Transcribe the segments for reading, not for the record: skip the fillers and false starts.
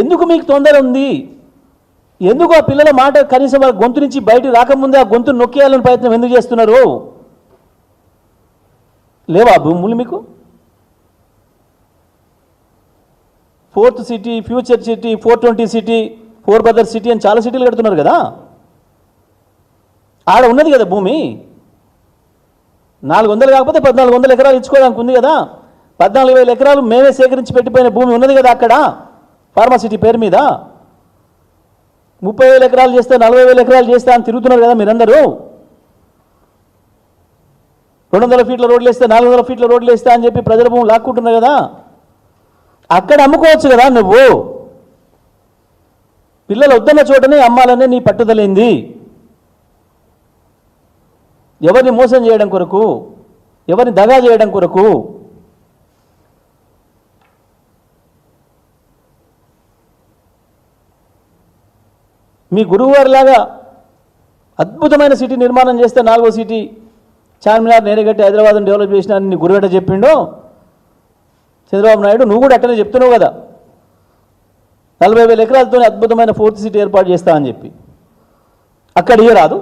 ఎందుకు మీకు తొందర ఉంది? ఎందుకు ఆ పిల్లల మాట కనీసం వాళ్ళ గొంతు నుంచి బయట రాకముందే ఆ గొంతు నొక్కేయాలని ప్రయత్నం ఎందుకు చేస్తున్నారు? లేవా భూములు మీకు? Fourth city, future city, 420 city, 4 brothers city అని చాలా సిటీలు కడుతున్నారు కదా. ఆడ ఉన్నది కదా భూమి. 400 కాకపోతే 1400 ఎకరాలు ఇచ్చుకోవడానికి ఉంది కదా. 14,000 ఎకరాలు మేమే సేకరించి పెట్టిపోయిన భూమి ఉన్నది కదా అక్కడ ఫార్మాసిటీ పేరు మీద. 30,000 ఎకరాలు చేస్తే 40,000 ఎకరాలు చేస్తే అని తిరుగుతున్నారు కదా మీరందరూ. 200 ఫీట్ల రోడ్లు వేస్తే 400 ఫీట్ల రోడ్లు వేస్తే అని చెప్పి ప్రజల భూములు లాక్కుంటున్నారు కదా. అక్కడ అమ్ముకోవచ్చు కదా నువ్వు. పిల్లలు వద్దన్న చోటనే అమ్మాలనే నీ పట్టుదలైంది. ఎవరిని మోసం చేయడం కొరకు, ఎవరిని దగా చేయడం కొరకు. మీ గురువుగారిలాగా అద్భుతమైన సిటీ నిర్మాణం చేస్తే 4వ సిటీ చార్మినార్ నేరగట్టి హైదరాబాద్ని డెవలప్ చేసిన నీ గురువేట చెప్పిండో చంద్రబాబు నాయుడు, నువ్వు కూడా అట్టనే చెప్తున్నావు కదా 40,000 ఎకరాలతో అద్భుతమైన 4th సిటీ ఏర్పాటు చేస్తా అని చెప్పి. అక్కడ రాదు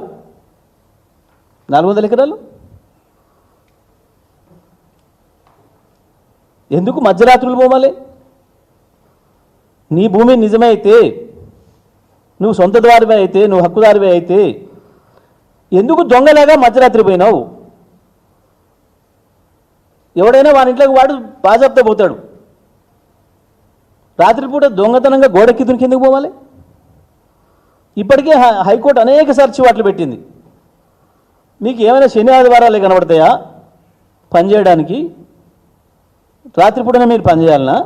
400 ఎకరాలు. ఎందుకు మధ్యరాత్రులు పోవాలి? నీ భూమి నిజమే అయితే, నువ్వు సొంత ద్వారివే అయితే, నువ్వు హక్కుదారివే అయితే ఎందుకు దొంగలాగా మధ్యరాత్రి పోయినావు? ఎవడైనా వాని ఇంట్లోకి వాడు బాజాప్తా పోతాడు. రాత్రిపూట దొంగతనంగా గోడెక్కి కిందకి పోవాలి? ఇప్పటికే హైకోర్టు అనేక సార్లు వాట్లు పెట్టింది. మీకు ఏమైనా శని ఆదివారాలే కనబడతాయా పనిచేయడానికి? రాత్రిపూటనే మీరు పనిచేయాలనా?